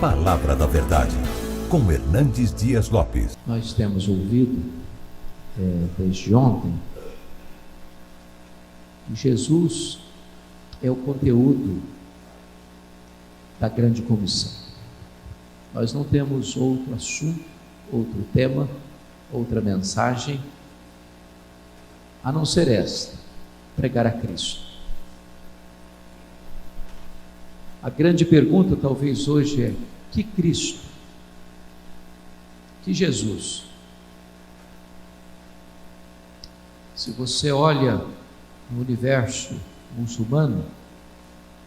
Palavra da Verdade, com Hernandes Dias Lopes. Nós temos ouvido desde ontem que Jesus é o conteúdo da grande comissão. Nós não temos outro assunto, outro tema, outra mensagem, a não ser esta: pregar a Cristo. A grande pergunta talvez hoje é: que Cristo? Que Jesus? Se você olha no universo muçulmano,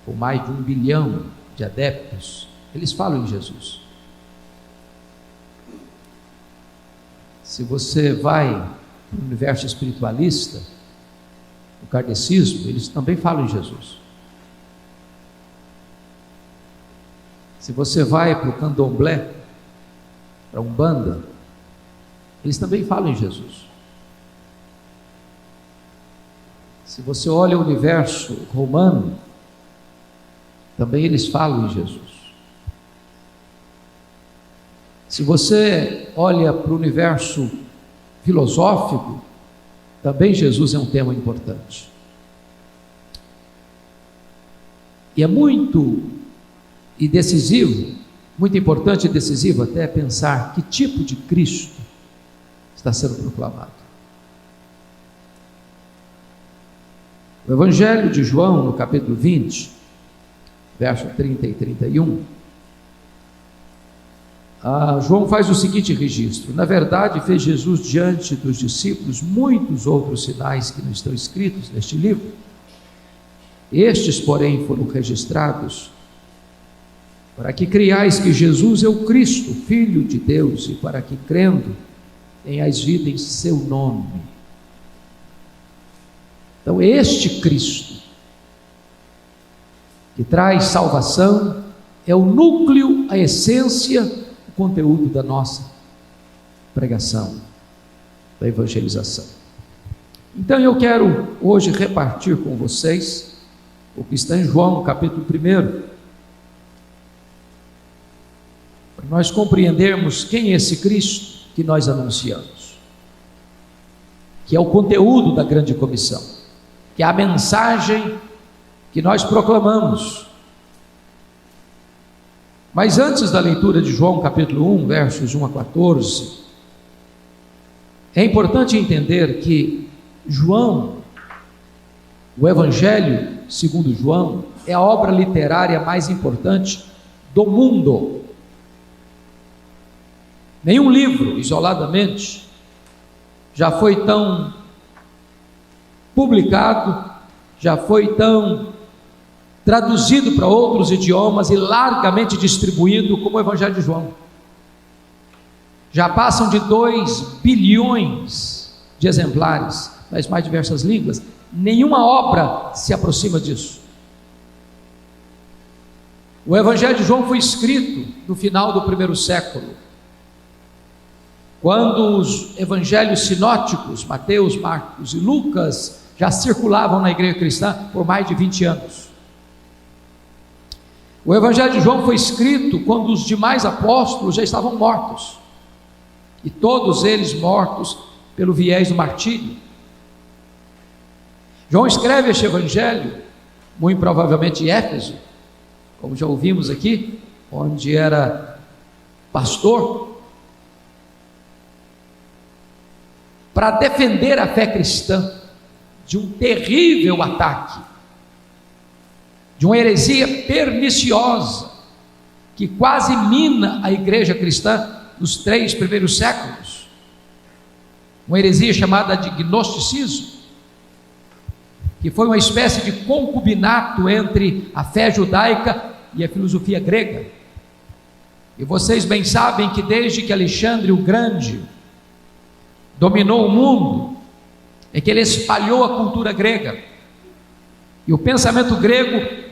com mais de 1 bilhão de adeptos, eles falam em Jesus. Se você vai no universo espiritualista, o kardecismo, eles também falam em Jesus. Se você vai para o candomblé, para a Umbanda, eles também falam em Jesus. Se você olha o universo romano, também eles falam em Jesus. Se você olha para o universo filosófico, também Jesus é um tema importante. E é muito decisivo, muito importante e decisivo até pensar que tipo de Cristo está sendo proclamado. O Evangelho de João, no capítulo 20, verso 30 e 31, João faz o seguinte registro: na verdade, fez Jesus diante dos discípulos muitos outros sinais que não estão escritos neste livro. Estes, porém, foram registrados para que creiais que Jesus é o Cristo, Filho de Deus, e para que, crendo, tenhais vida em seu nome. Então, este Cristo, que traz salvação, é o núcleo, a essência, o conteúdo da nossa pregação, da evangelização. Então, eu quero hoje repartir com vocês o que está em João, capítulo 1, para nós compreendermos quem é esse Cristo que nós anunciamos, que é o conteúdo da grande comissão, que é a mensagem que nós proclamamos. Mas antes da leitura de João capítulo 1, versos 1 a 14, é importante entender que João, o Evangelho segundo João, é a obra literária mais importante do mundo. Nenhum livro, isoladamente, já foi tão publicado, já foi tão traduzido para outros idiomas e largamente distribuído como o Evangelho de João. Já passam de 2 bilhões de exemplares nas mais diversas línguas. Nenhuma obra se aproxima disso. O Evangelho de João foi escrito no final do 1º século, quando os evangelhos sinóticos, Mateus, Marcos e Lucas, já circulavam na igreja cristã por mais de 20 anos. O Evangelho de João foi escrito quando os demais apóstolos já estavam mortos, e todos eles mortos pelo viés do martírio. João escreve este Evangelho, muito provavelmente em Éfeso, como já ouvimos aqui, onde era pastor, para defender a fé cristã de um terrível ataque, de uma heresia perniciosa, que quase mina a igreja cristã nos 3 primeiros séculos, uma heresia chamada de gnosticismo, que foi uma espécie de concubinato entre a fé judaica e a filosofia grega. E vocês bem sabem que desde que Alexandre o Grande dominou o mundo, é que ele espalhou a cultura grega, e o pensamento grego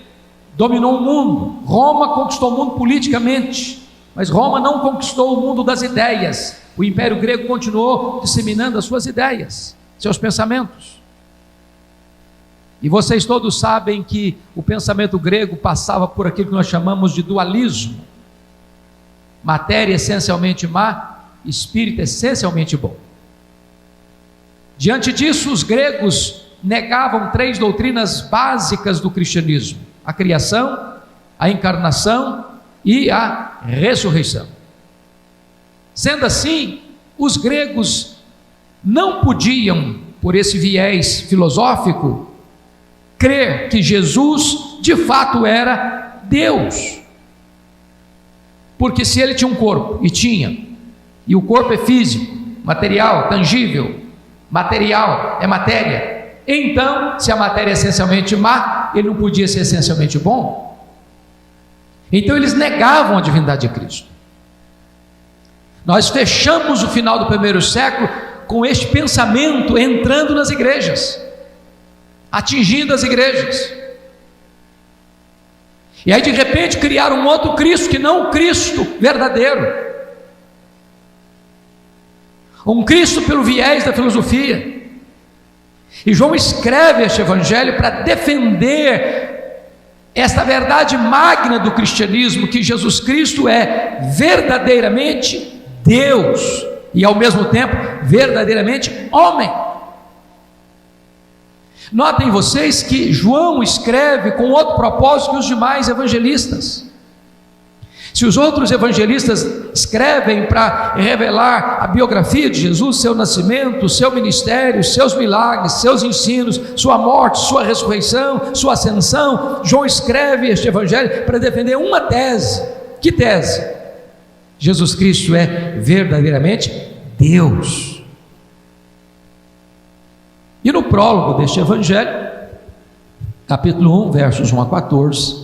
dominou o mundo. Roma conquistou o mundo politicamente, mas Roma não conquistou o mundo das ideias. O Império Grego continuou disseminando as suas ideias, seus pensamentos. E vocês todos sabem que o pensamento grego passava por aquilo que nós chamamos de dualismo. matéria essencialmente má, espírito essencialmente bom. Diante disso, os gregos negavam 3 doutrinas básicas do cristianismo: a criação, a encarnação e a ressurreição. Sendo assim, os gregos não podiam, por esse viés filosófico, crer que Jesus de fato era Deus. Porque se ele tinha um corpo, e tinha, e o corpo é físico, material, tangível, material é matéria, então, se a matéria é essencialmente má, ele não podia ser essencialmente bom. Então eles negavam a divindade de Cristo. Nós fechamos o final do primeiro século com este pensamento entrando nas igrejas, atingindo as igrejas. E aí de repente criaram um outro Cristo, que não o Cristo verdadeiro, um Cristo pelo viés da filosofia. E João escreve este evangelho para defender esta verdade magna do cristianismo, que Jesus Cristo é verdadeiramente Deus e ao mesmo tempo verdadeiramente homem. Notem vocês que João escreve com outro propósito que os demais evangelistas. Se os outros evangelistas escrevem para revelar a biografia de Jesus, seu nascimento, seu ministério, seus milagres, seus ensinos, sua morte, sua ressurreição, sua ascensão, João escreve este evangelho para defender uma tese. Que tese? Jesus Cristo é verdadeiramente Deus. E no prólogo deste evangelho, capítulo 1, versos 1 a 14,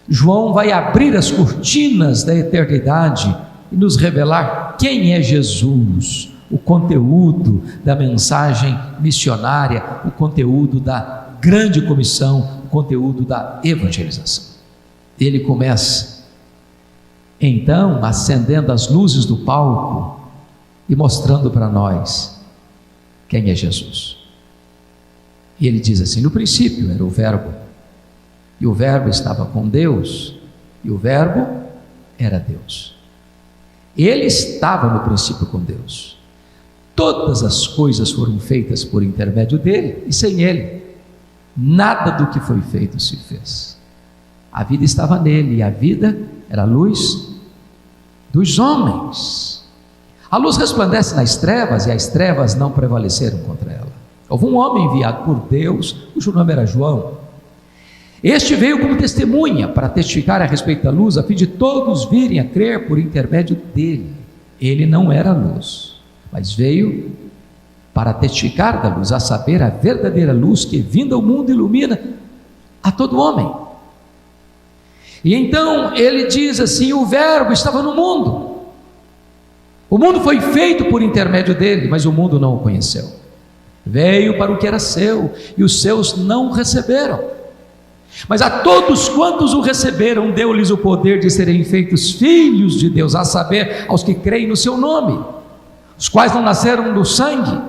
João vai abrir as cortinas da eternidade e nos revelar quem é Jesus, o conteúdo da mensagem missionária, o conteúdo da grande comissão, o conteúdo da evangelização. Ele começa, então, acendendo as luzes do palco e mostrando para nós quem é Jesus. E ele diz assim: no princípio era o Verbo, e o Verbo estava com Deus, e o Verbo era Deus. Ele estava no princípio com Deus. Todas as coisas foram feitas por intermédio dele, e sem ele, nada do que foi feito se fez. A vida estava nele, e a vida era a luz dos homens. A luz resplandece nas trevas, e as trevas não prevaleceram contra ela. Houve um homem enviado por Deus, cujo nome era João. Este veio como testemunha para testificar a respeito da luz, a fim de todos virem a crer por intermédio dele. Ele não era a luz, mas veio para testificar da luz, a saber, a verdadeira luz que, vindo ao mundo, ilumina a todo homem. E então ele diz assim: o Verbo estava no mundo, o mundo foi feito por intermédio dele, mas o mundo não o conheceu. Veio para o que era seu, e os seus não o receberam. Mas a todos quantos o receberam, deu-lhes o poder de serem feitos filhos de Deus, a saber, aos que creem no seu nome, os quais não nasceram do sangue,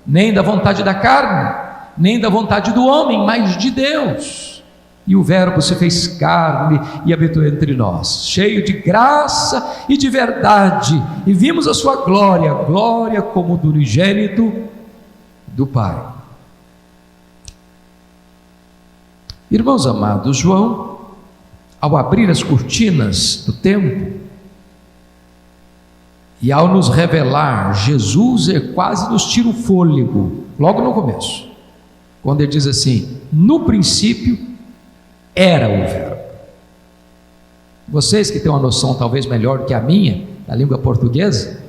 nem da vontade da carne, nem da vontade do homem, mas de Deus. E o Verbo se fez carne e habitou entre nós, cheio de graça e de verdade, e vimos a sua glória, glória como do unigênito do Pai. Irmãos amados, João, ao abrir as cortinas do templo e ao nos revelar Jesus, quase nos tira o fôlego, logo no começo, quando ele diz assim: no princípio era o Verbo. Vocês que têm uma noção talvez melhor do que a minha, da língua portuguesa,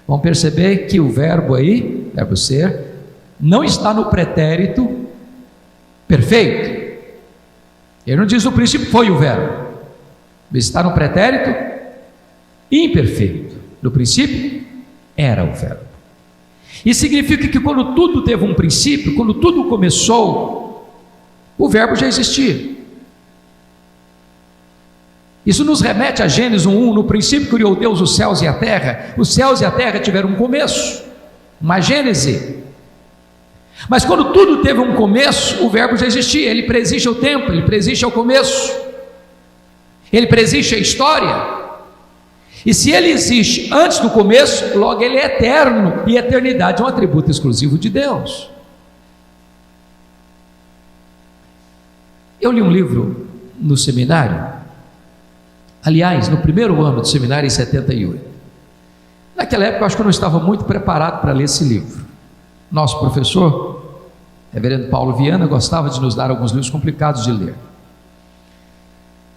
vão perceber que o verbo aí, verbo ser, não está no pretérito perfeito. Ele não diz no princípio foi o verbo, mas está no pretérito imperfeito. No princípio era o verbo. Isso significa que quando tudo teve um princípio, quando tudo começou, o verbo já existia. Isso nos remete a Gênesis 1:1, no princípio criou Deus os céus e a terra. Os céus e a terra tiveram um começo, uma gênese. Mas quando tudo teve um começo, o verbo já existia. Ele preexiste ao tempo, ele preexiste ao começo, ele preexiste à história. E se ele existe antes do começo, logo ele é eterno, e eternidade é um atributo exclusivo de Deus. Eu li um livro no seminário, aliás, no primeiro ano de seminário, em 78. Naquela época eu acho que eu não estava muito preparado para ler esse livro. Nosso professor, reverendo Paulo Viana, gostava de nos dar alguns livros complicados de ler.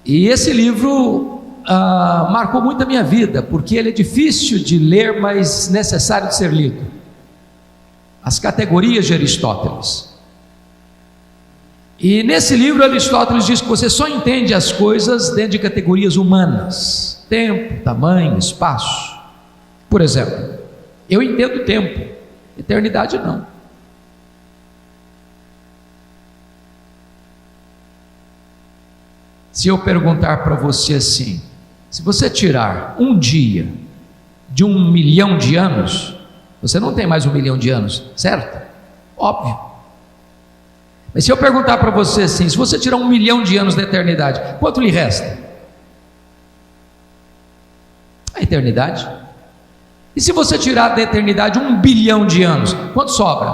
E esse livro marcou muito a minha vida, porque ele é difícil de ler, mas necessário de ser lido. As categorias de Aristóteles. E nesse livro Aristóteles diz que você só entende as coisas dentro de categorias humanas: tempo, tamanho, espaço. Por exemplo, eu entendo tempo, eternidade não. Se eu perguntar para você assim, se você tirar um dia de 1 milhão de anos, você não tem mais 1 milhão de anos, certo? Óbvio. Mas se eu perguntar para você assim, se você tirar 1 milhão de anos da eternidade, quanto lhe resta? A eternidade. E se você tirar da eternidade 1 bilhão de anos, quanto sobra?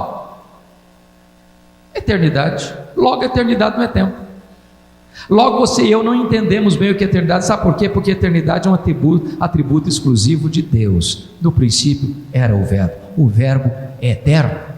A eternidade. Logo, a eternidade não é tempo. Logo, você e eu não entendemos bem o que é eternidade. Sabe por quê? Porque a eternidade é um atributo exclusivo de Deus. No princípio era o verbo é eterno.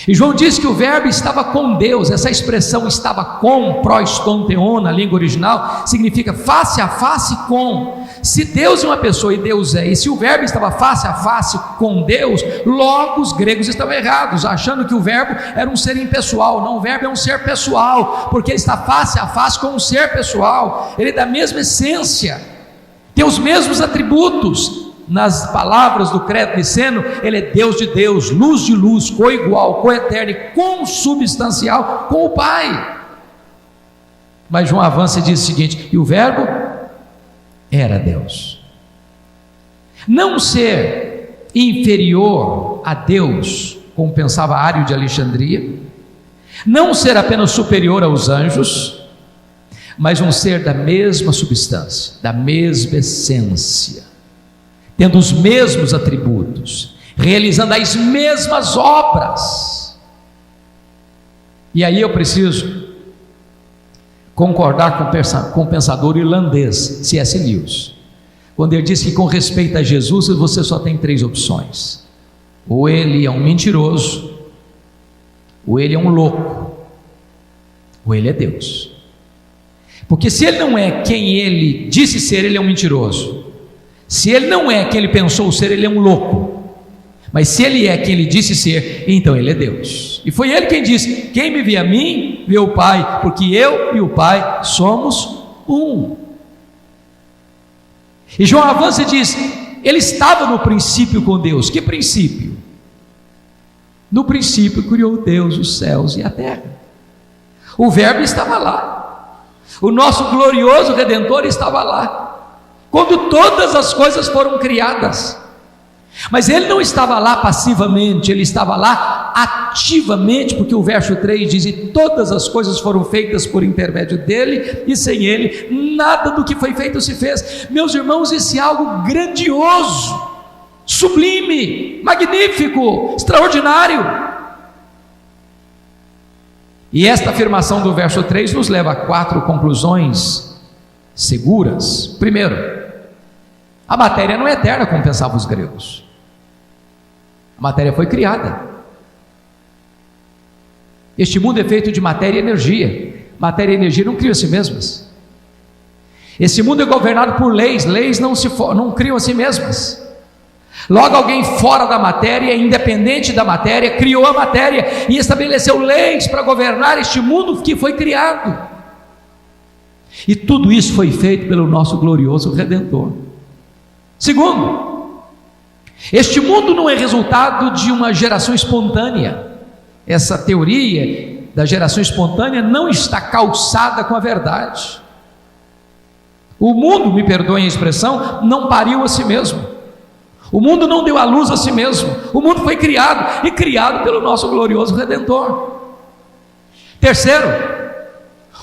E João diz que o verbo estava com Deus. Essa expressão estava com, prostonteon, na língua original, significa face a face com. Se Deus é uma pessoa e Deus é, e se o verbo estava face a face com Deus, logo os gregos estavam errados, achando que o verbo era um ser impessoal. Não, o verbo é um ser pessoal, porque ele está face a face com um ser pessoal. Ele é da mesma essência, tem os mesmos atributos. Nas palavras do credo niceno, ele é Deus de Deus, luz de luz, coigual, coeterno e consubstancial com o Pai. Mas João avança e diz o seguinte: e o verbo era Deus. Não ser inferior a Deus, como pensava Ário de Alexandria, não ser apenas superior aos anjos, mas um ser da mesma substância, da mesma essência, tendo os mesmos atributos, realizando as mesmas obras. E aí eu preciso concordar com o pensador irlandês C.S. Lewis, quando ele diz que com respeito a Jesus você só tem 3 opções: ou ele é um mentiroso, ou ele é um louco, ou ele é Deus. Porque se ele não é quem ele disse ser, ele é um mentiroso. Se ele não é quem ele pensou ser, ele é um louco. Mas se ele é quem ele disse ser, então ele é Deus. E foi ele quem disse: quem me vê a mim, vê o Pai, porque eu e o Pai somos um. E João avança e diz: ele estava no princípio com Deus. Que princípio? No princípio criou Deus os céus e a terra. O verbo estava lá, o nosso glorioso Redentor estava lá, quando todas as coisas foram criadas. Mas ele não estava lá passivamente, ele estava lá ativamente, porque o verso 3 diz: e todas as coisas foram feitas por intermédio dele, e sem ele nada do que foi feito se fez. Meus irmãos, isso é algo grandioso, sublime, magnífico, extraordinário. E esta afirmação do verso 3 nos leva a 4 conclusões seguras. Primeiro, a matéria não é eterna, como pensavam os gregos. A matéria foi criada. Este mundo é feito de matéria e energia. Matéria e energia não criam a si mesmas. Esse mundo é governado por leis. Leis não criam a si mesmas. Logo, alguém fora da matéria, independente da matéria, criou a matéria e estabeleceu leis para governar este mundo que foi criado. E tudo isso foi feito pelo nosso glorioso Redentor. Segundo, este mundo não é resultado de uma geração espontânea. Essa teoria da geração espontânea não está calçada com a verdade. O mundo, me perdoem a expressão, não pariu a si mesmo. O mundo não deu à luz a si mesmo. O mundo foi criado, e criado pelo nosso glorioso Redentor. Terceiro,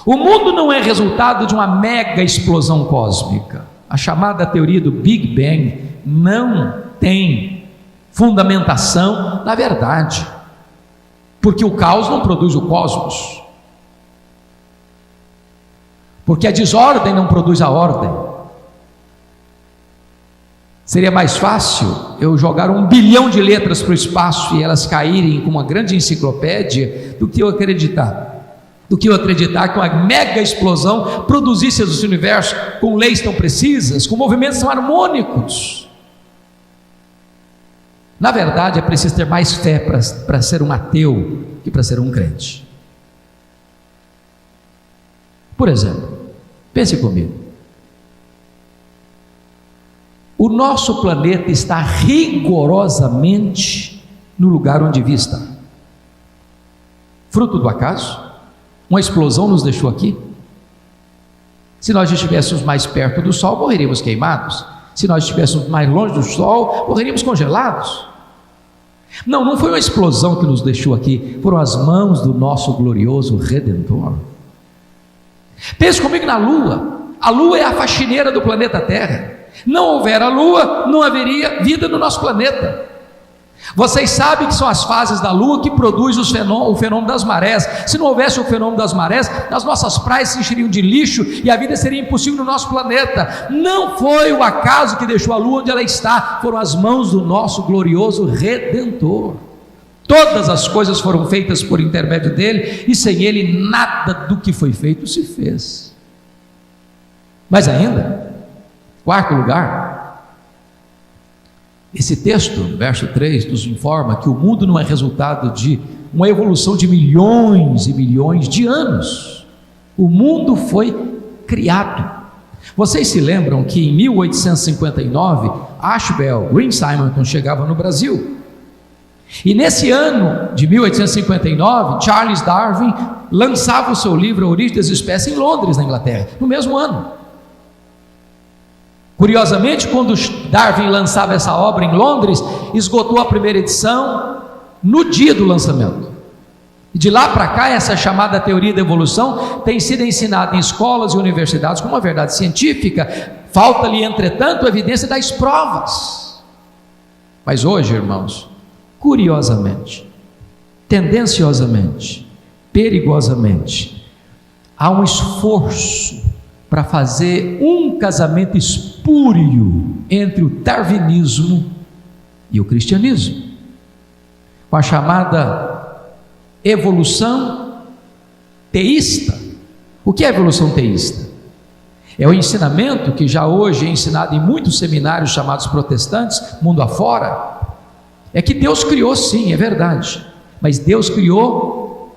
o mundo não é resultado de uma mega explosão cósmica. a chamada teoria do Big Bang não tem fundamentação na verdade, porque o caos não produz o cosmos, porque a desordem não produz a ordem. Seria mais fácil eu jogar 1 bilhão de letras para o espaço e elas caírem com uma grande enciclopédia do que eu acreditar que uma mega explosão produzisse esse universo com leis tão precisas, com movimentos tão harmônicos. Na verdade, é preciso ter mais fé para ser um ateu que para ser um crente. Por exemplo, pense comigo. O nosso planeta está rigorosamente no lugar onde devia estar. Fruto do acaso? Uma explosão nos deixou aqui? Se nós estivéssemos mais perto do Sol, morreríamos queimados. Se nós estivéssemos mais longe do Sol, morreríamos congelados. Não foi uma explosão que nos deixou aqui, foram as mãos do nosso glorioso Redentor. Pense comigo na Lua. A Lua é a faxineira do planeta Terra. Não houver a Lua, não haveria vida no nosso planeta. Vocês sabem que são as fases da Lua que produz o fenômeno das marés. Se não houvesse o fenômeno das marés, as nossas praias se encheriam de lixo e a vida seria impossível no nosso planeta. Não foi o acaso que deixou a Lua onde ela está, foram as mãos do nosso glorioso Redentor. Todas as coisas foram feitas por intermédio dele, e sem ele nada do que foi feito se fez. Mas ainda, quarto lugar, esse texto, verso 3, nos informa que o mundo não é resultado de uma evolução de milhões e milhões de anos. O mundo foi criado. Vocês se lembram que em 1859, Ashbel Green Simonton chegava no Brasil. E nesse ano de 1859, Charles Darwin lançava o seu livro A Origem das Espécies em Londres, na Inglaterra, no mesmo ano. Curiosamente, quando Darwin lançava essa obra em Londres, esgotou a primeira edição no dia do lançamento. E de lá para cá, essa chamada teoria da evolução tem sido ensinada em escolas e universidades como uma verdade científica. Falta-lhe, entretanto, a evidência das provas. Mas hoje, irmãos, curiosamente, tendenciosamente, perigosamente, há um esforço para fazer um casamento espúrio entre o darwinismo e o cristianismo, com a chamada evolução teísta. O que é evolução teísta? É o ensinamento que já hoje é ensinado em muitos seminários chamados protestantes, mundo afora, é que Deus criou, sim, é verdade, mas Deus criou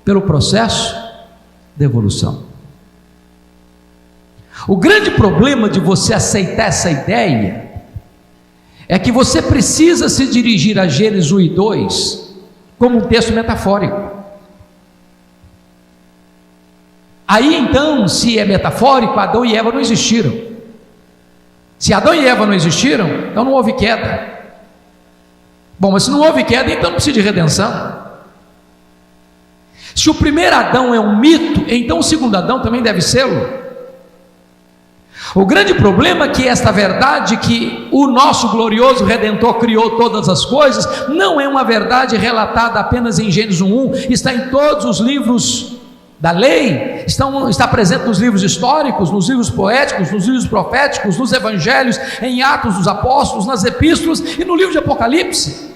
pelo processo da evolução. O grande problema de você aceitar essa ideia é que você precisa se dirigir a Gênesis 1 e 2 como um texto metafórico. Aí então, se é metafórico, Adão e Eva não existiram. Se Adão e Eva não existiram, então não houve queda. Bom, mas se não houve queda, então não precisa de redenção. Se o primeiro Adão é um mito, então o segundo Adão também deve ser-lo. O grande problema é que esta verdade que o nosso glorioso Redentor criou todas as coisas, não é uma verdade relatada apenas em Gênesis 1, está em todos os livros da lei, está presente nos livros históricos, nos livros poéticos, nos livros proféticos, nos evangelhos, em Atos dos Apóstolos, nas epístolas e no livro de Apocalipse.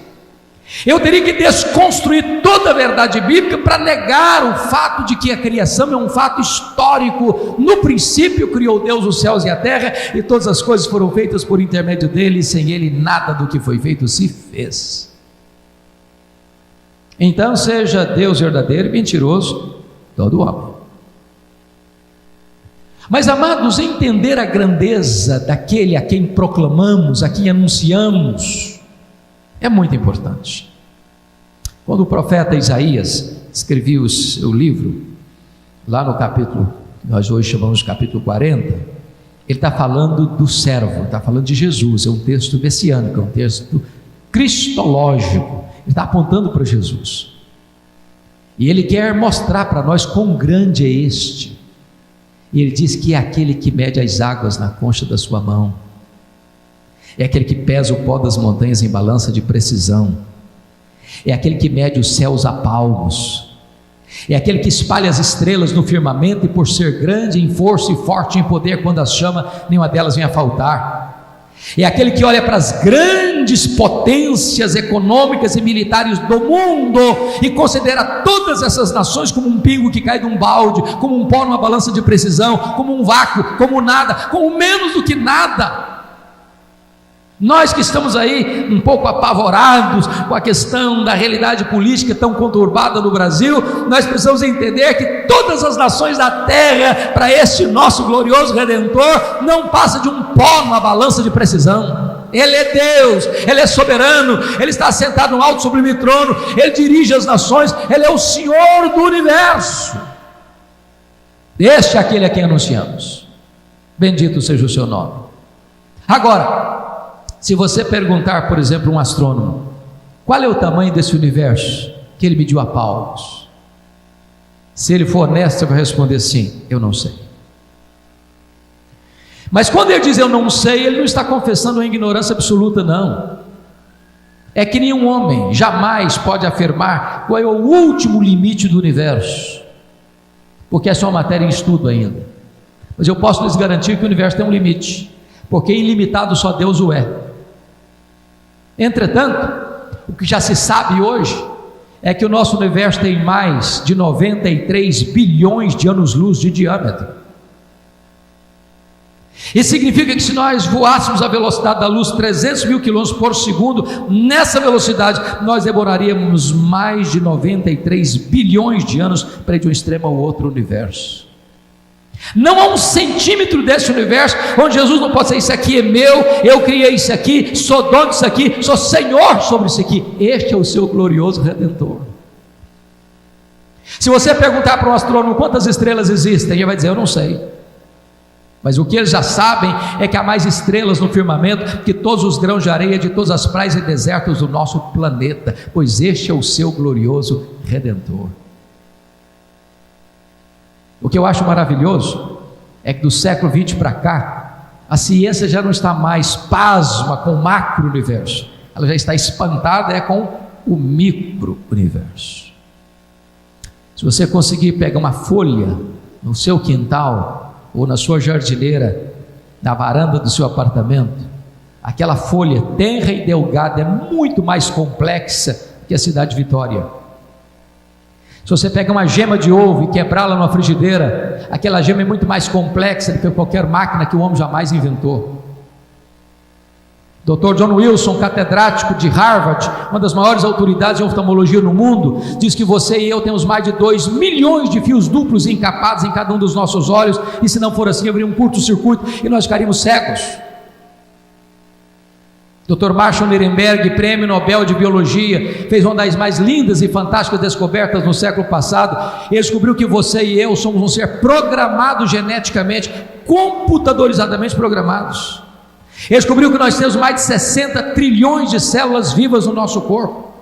Eu teria que desconstruir toda a verdade bíblica para negar o fato de que a criação é um fato histórico. No princípio criou Deus os céus e a terra, e todas as coisas foram feitas por intermédio dele, e sem ele nada do que foi feito se fez. Então seja Deus verdadeiro e mentiroso todo homem. Mas, amados, entender a grandeza daquele a quem proclamamos, a quem anunciamos, é muito importante. Quando o profeta Isaías escrevia o seu livro, lá no capítulo, nós hoje chamamos de capítulo 40, ele está falando do servo, está falando de Jesus, é um texto messiânico, é um texto cristológico, ele está apontando para Jesus, e ele quer mostrar para nós quão grande é este. E ele diz que é aquele que mede as águas na concha da sua mão, é aquele que pesa o pó das montanhas em balança de precisão, é aquele que mede os céus a palmos, é aquele que espalha as estrelas no firmamento, e por ser grande em força e forte em poder, quando as chama, nenhuma delas vem a faltar. É aquele que olha para as grandes potências econômicas e militares do mundo e considera todas essas nações como um pingo que cai de um balde, como um pó numa balança de precisão, como um vácuo, como nada, como menos do que nada. Nós que estamos aí um pouco apavorados com a questão da realidade política tão conturbada no Brasil, nós precisamos entender que todas as nações da terra, para este nosso glorioso Redentor, não passa de um pó numa balança de precisão. Ele é Deus, Ele é soberano, Ele está sentado no alto sublime trono, Ele dirige as nações, Ele é o Senhor do universo. Este é aquele a quem anunciamos. Bendito seja o seu nome. Agora, se você perguntar, por exemplo, um astrônomo, qual é o tamanho desse universo que ele mediu a palmos? Se ele for honesto, ele vai responder sim, eu não sei. Mas quando ele diz eu não sei, ele não está confessando uma ignorância absoluta, não. É que nenhum homem jamais pode afirmar qual é o último limite do universo, porque é só matéria em estudo ainda. Mas eu posso lhes garantir que o universo tem um limite, porque ilimitado só Deus o é. Entretanto, o que já se sabe hoje é que o nosso universo tem mais de 93 bilhões de anos-luz de diâmetro. Isso significa que se nós voássemos a velocidade da luz 300 mil quilômetros por segundo, nessa velocidade nós demoraríamos mais de 93 bilhões de anos para ir de um extremo ao outro universo. Não há um centímetro desse universo onde Jesus não pode dizer isso aqui é meu, eu criei isso aqui, sou dono disso aqui, sou Senhor sobre isso aqui. Este é o seu glorioso Redentor. Se você perguntar para um astrônomo quantas estrelas existem, ele vai dizer eu não sei. Mas o que eles já sabem é que há mais estrelas no firmamento que todos os grãos de areia de todas as praias e desertos do nosso planeta, pois este é o seu glorioso Redentor. O que eu acho maravilhoso é que do século XX para cá, a ciência já não está mais pasma com o macro-universo, ela já está espantada com o micro-universo. Se você conseguir pegar uma folha no seu quintal, ou na sua jardineira, na varanda do seu apartamento, aquela folha tenra e delgada é muito mais complexa que a cidade de Vitória. Se você pega uma gema de ovo e quebrá-la numa frigideira, aquela gema é muito mais complexa do que qualquer máquina que o homem jamais inventou. Dr. John Wilson, catedrático de Harvard, uma das maiores autoridades em oftalmologia no mundo, diz que você e eu temos mais de 2 milhões de fios duplos encapados em cada um dos nossos olhos, e se não for assim, haveria um curto-circuito e nós ficaríamos cegos. Dr. Marshall Nirenberg, prêmio Nobel de Biologia, fez uma das mais lindas e fantásticas descobertas no século passado. Ele descobriu que você e eu somos um ser programado geneticamente, computadorizadamente programados. Ele descobriu que nós temos mais de 60 trilhões de células vivas no nosso corpo.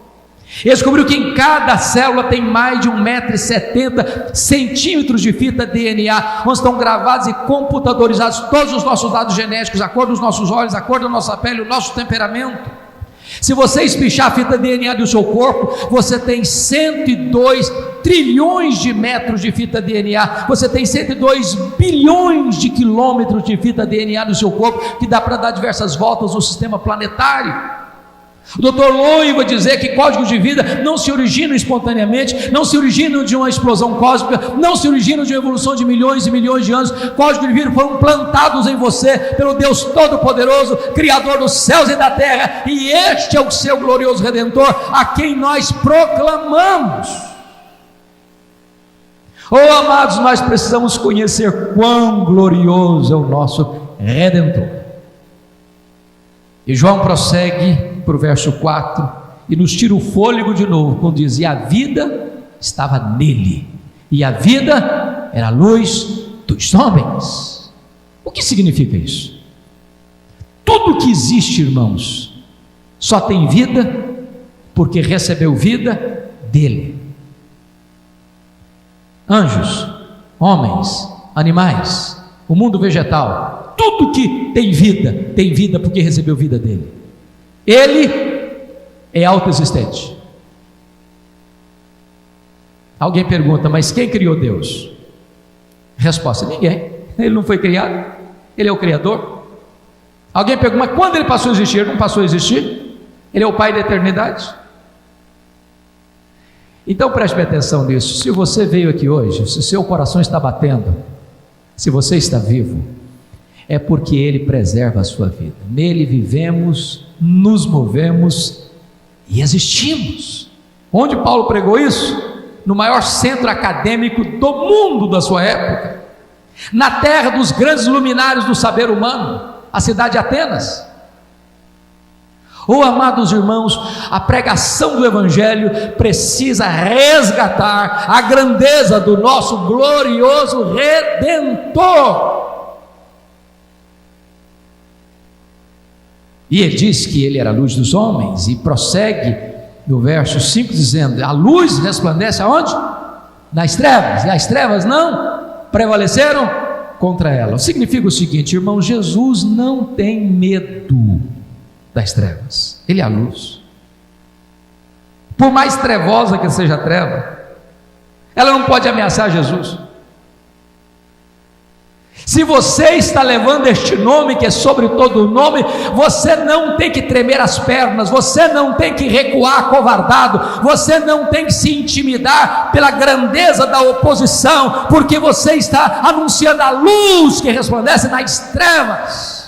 Ele descobriu que em cada célula tem mais de 1,70 m de fita DNA, onde estão gravados e computadorizados todos os nossos dados genéticos, a cor dos nossos olhos, a cor da nossa pele, o nosso temperamento. Se você espichar a fita DNA do seu corpo, você tem 102 trilhões de metros de fita DNA, você tem 102 bilhões de quilômetros de fita DNA no seu corpo, que dá para dar diversas voltas no sistema planetário. O Dr. Lowe vai dizer que códigos de vida não se originam espontaneamente, não se originam de uma explosão cósmica, não se originam de uma evolução de milhões e milhões de anos. Códigos de vida foram plantados em você pelo Deus Todo-Poderoso, Criador dos céus e da terra, e este é o seu glorioso Redentor, a quem nós proclamamos. Oh, amados, nós precisamos conhecer quão glorioso é o nosso Redentor. E João prossegue para o verso 4 e nos tira o fôlego de novo, quando diz: e a vida estava nele, e a vida era a luz dos homens. O que significa isso? Tudo que existe, irmãos, só tem vida porque recebeu vida dele. Anjos, homens, animais, o mundo vegetal, tudo que tem vida porque recebeu vida dele. Ele é autoexistente. Alguém pergunta, mas quem criou Deus? Resposta: ninguém. Ele não foi criado, ele é o Criador. Alguém pergunta, mas quando ele passou a existir? Ele não passou a existir, ele é o Pai da eternidade. Então preste atenção nisso. Se você veio aqui hoje, se o seu coração está batendo, se você está vivo, é porque Ele preserva a sua vida. Nele vivemos, nos movemos e existimos. Onde Paulo pregou isso? No maior centro acadêmico do mundo da sua época, na terra dos grandes luminares do saber humano, a cidade de Atenas. Oh, amados irmãos, a pregação do Evangelho precisa resgatar a grandeza do nosso glorioso Redentor. E ele diz que ele era a luz dos homens, e prossegue no verso 5 dizendo: a luz resplandece aonde? Nas trevas, e as trevas não prevaleceram contra ela. Significa o seguinte, irmão, Jesus não tem medo das trevas, Ele é a luz. Por mais trevosa que seja a treva, ela não pode ameaçar Jesus. Se você está levando este nome que é sobre todo nome, você não tem que tremer as pernas, você não tem que recuar acovardado, você não tem que se intimidar pela grandeza da oposição, porque você está anunciando a luz que resplandece nas trevas.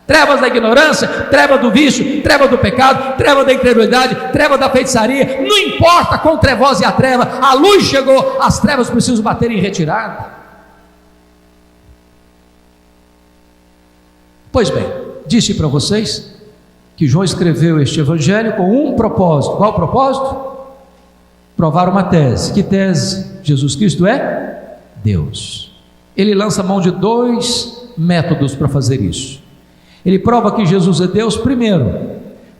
Trevas da ignorância, treva do vício, treva do pecado, treva da incredulidade, treva da feitiçaria. Não importa quão trevosa é a treva, a luz chegou, as trevas precisam bater em retirada. Pois bem, disse para vocês que João escreveu este evangelho com um propósito. Qual o propósito? Provar uma tese. Que tese? Jesus Cristo é Deus. Ele lança mão de dois métodos para fazer isso. Ele prova que Jesus é Deus, primeiro,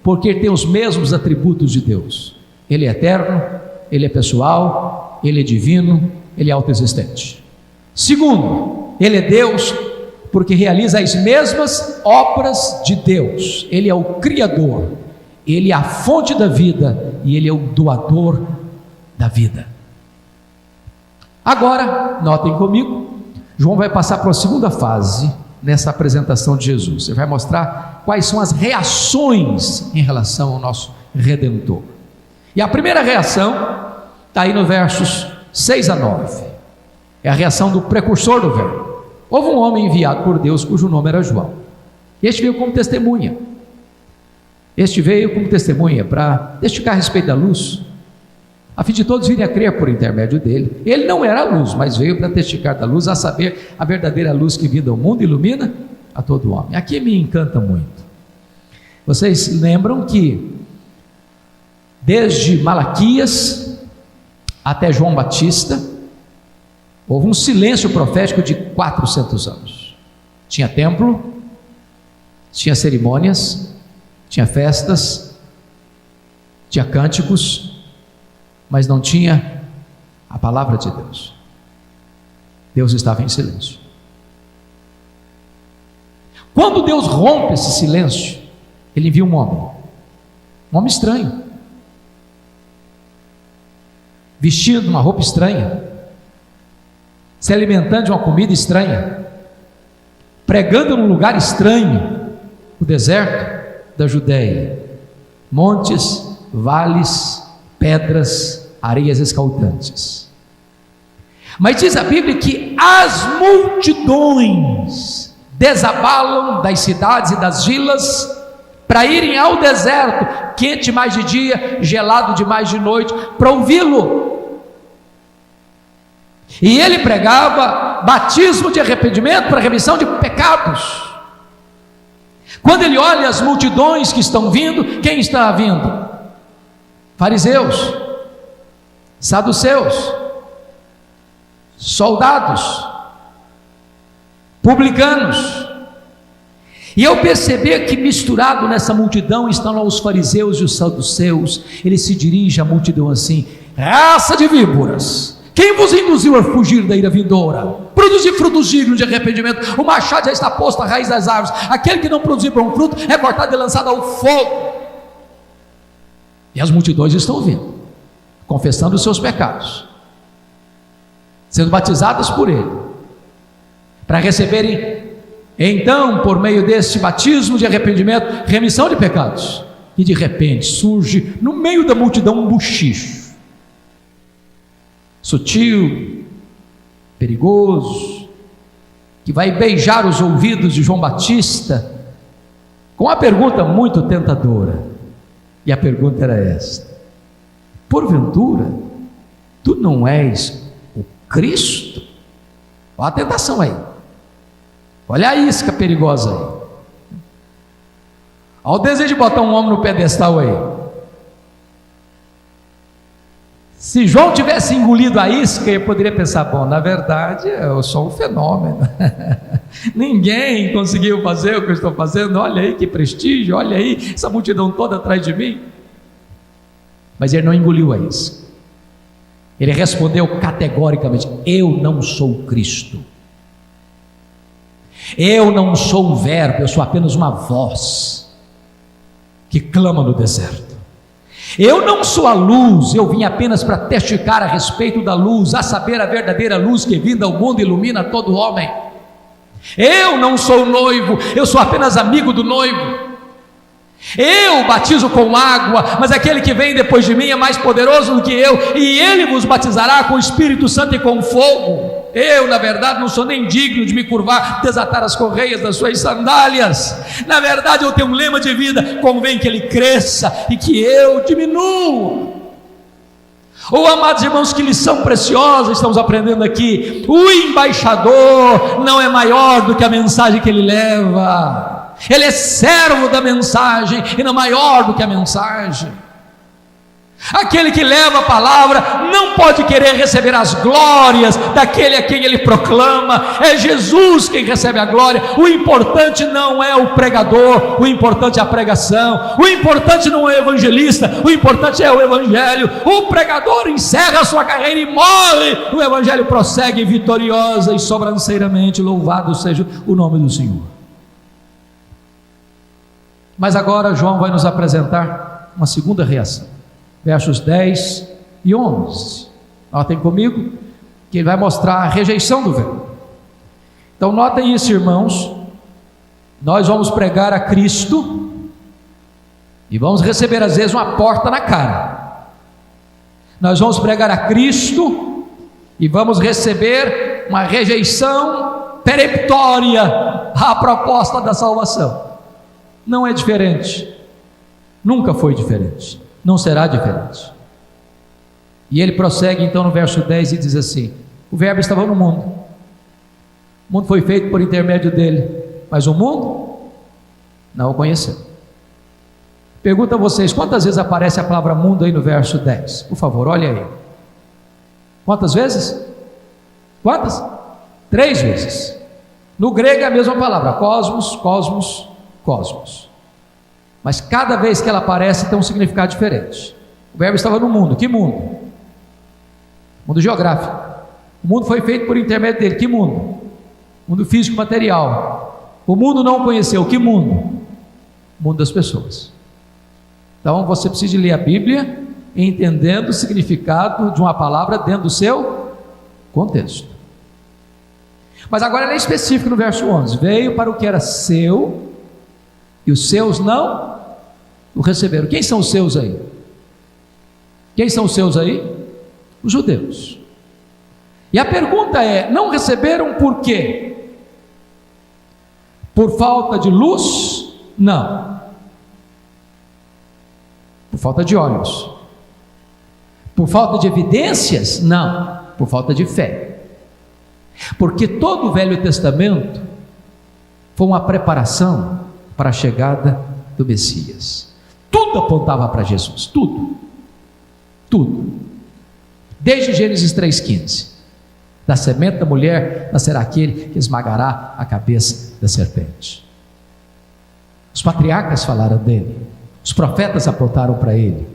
porque ele tem os mesmos atributos de Deus. Ele é eterno, ele é pessoal, ele é divino, ele é autoexistente. Segundo, ele é Deus porque realiza as mesmas obras de Deus. Ele é o Criador, ele é a fonte da vida e ele é o doador da vida. Agora, notem comigo, João vai passar para a segunda fase nessa apresentação de Jesus. Ele vai mostrar quais são as reações em relação ao nosso Redentor. E a primeira reação está aí no versos 6 a 9. É a reação do precursor do Verbo. Houve um homem enviado por Deus cujo nome era João. Este veio como testemunha. Este veio como testemunha para testificar a respeito da luz, a fim de todos virem a crer por intermédio dele. Ele não era a luz, mas veio para testificar da luz, a saber, a verdadeira luz que vinda ao mundo ilumina a todo homem. Aqui me encanta muito. Vocês lembram que desde Malaquias até João Batista houve um silêncio profético de 400 anos. Tinha templo, tinha cerimônias, tinha festas, tinha cânticos, mas não tinha a palavra de Deus. Deus estava em silêncio. Quando Deus rompe esse silêncio, Ele envia um homem estranho, vestido uma roupa estranha, se alimentando de uma comida estranha, pregando num lugar estranho, o deserto da Judéia, montes, vales, pedras, areias escaldantes. Mas diz a Bíblia que as multidões desabalam das cidades e das vilas para irem ao deserto, quente mais de dia, gelado demais de noite, para ouvi-lo. E ele pregava batismo de arrependimento para remissão de pecados. Quando ele olha as multidões que estão vindo, quem está vindo? Fariseus, saduceus, soldados, publicanos. E eu percebi que misturado nessa multidão estão lá os fariseus e os saduceus. Ele se dirige à multidão assim: raça de víboras, Quem vos induziu a fugir da ira vindoura? Produzir frutos dignos de arrependimento. O machado já está posto à raiz das árvores. Aquele que não produzir bom fruto é cortado e lançado ao fogo. E as multidões estão vindo, confessando os seus pecados, sendo batizadas por Ele, para receberem então, por meio deste batismo de arrependimento, remissão de pecados. E de repente surge no meio da multidão um buchicho, sutil, perigoso, que vai beijar os ouvidos de João Batista, com uma pergunta muito tentadora. E a pergunta era esta: porventura, tu não és o Cristo? Olha a tentação aí, olha a isca perigosa aí, olha o desejo de botar um homem no pedestal aí. Se João tivesse engolido a isca, ele poderia pensar: bom, na verdade eu sou um fenômeno, ninguém conseguiu fazer o que eu estou fazendo, olha aí que prestígio, olha aí essa multidão toda atrás de mim. Mas ele não engoliu a isca, ele respondeu categoricamente: eu não sou o Cristo, eu não sou o Verbo, eu sou apenas uma voz que clama no deserto. Eu não sou a luz, eu vim apenas para testificar a respeito da luz, a saber, a verdadeira luz que vinda ao mundo ilumina todo homem. Eu não sou o noivo, eu sou apenas amigo do noivo. Eu batizo com água, mas aquele que vem depois de mim é mais poderoso do que eu, e ele vos batizará com o Espírito Santo e com fogo. Eu, na verdade, não sou nem digno de me curvar, desatar as correias das suas sandálias. Na verdade, eu tenho um lema de vida: convém que ele cresça e que eu diminua. Oh, amados irmãos, que lição preciosa estamos aprendendo aqui. O embaixador não é maior do que a mensagem que ele leva. Ele é servo da mensagem e não maior do que a mensagem. Aquele que leva a palavra não pode querer receber as glórias daquele a quem ele proclama. É Jesus quem recebe a glória. O importante não é o pregador, o importante é a pregação. O importante não é o evangelista, o importante é o evangelho. O pregador encerra a sua carreira e morre, o evangelho prossegue vitoriosa e sobranceiramente. Louvado seja o nome do Senhor. Mas agora João vai nos apresentar uma segunda reação, versos 10 e 11. Notem comigo que ele vai mostrar a rejeição do verbo. Então notem isso, irmãos. Nós vamos pregar a Cristo e vamos receber às vezes uma porta na cara. Nós vamos pregar a Cristo e vamos receber uma rejeição peremptória à proposta da salvação. Não é diferente, nunca foi diferente, não será diferente. E ele prossegue então no verso 10 e diz assim: o verbo estava no mundo, o mundo foi feito por intermédio dele, mas o mundo não o conheceu. Pergunto a vocês, quantas vezes aparece a palavra mundo aí no verso 10? Por favor, olha aí. Quantas vezes? Quantas? 3 vezes. No grego é a mesma palavra, cosmos, cosmos, cosmos. Mas cada vez que ela aparece tem um significado diferente. O verbo estava no mundo. Que mundo? Mundo geográfico. O mundo foi feito por intermédio dele. Que mundo? Mundo físico e material. O mundo não o conheceu. Que mundo? O mundo das pessoas. Então você precisa ler a Bíblia entendendo o significado de uma palavra dentro do seu contexto. Mas agora ele é específico no verso 11: veio para o que era seu e os seus não o receberam. Quem são os seus aí? Quem são os seus aí? Os judeus. E a pergunta é: não receberam por quê? Por falta de luz? Não. Por falta de olhos. Por falta de evidências? Não. Por falta de fé. Porque todo o Velho Testamento foi uma preparação para a chegada do Messias. Tudo apontava para Jesus, tudo, desde Gênesis 3,15: da semente da mulher nascerá aquele que esmagará a cabeça da serpente. Os patriarcas falaram dele, os profetas apontaram para ele.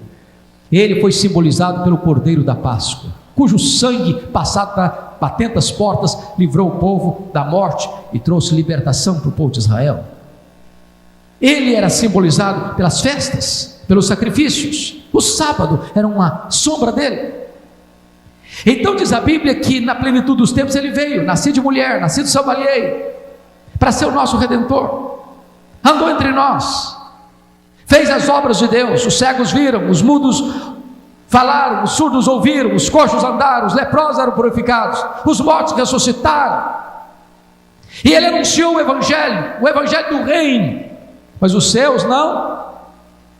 Ele foi simbolizado pelo Cordeiro da Páscoa. cujo sangue passado batendo as portas livrou o povo da morte e trouxe libertação para o povo de Israel. Ele era simbolizado pelas festas, pelos sacrifícios. O sábado era uma sombra dele. Então diz a Bíblia que na plenitude dos tempos ele veio, nascido de mulher, nascido de salvalheiro, para ser o nosso Redentor. Andou entre nós, fez as obras de Deus. Os cegos viram, os mudos falaram, os surdos ouviram, os coxos andaram, os leprosos eram purificados, os mortos ressuscitaram. E ele anunciou o evangelho do reino, mas os seus não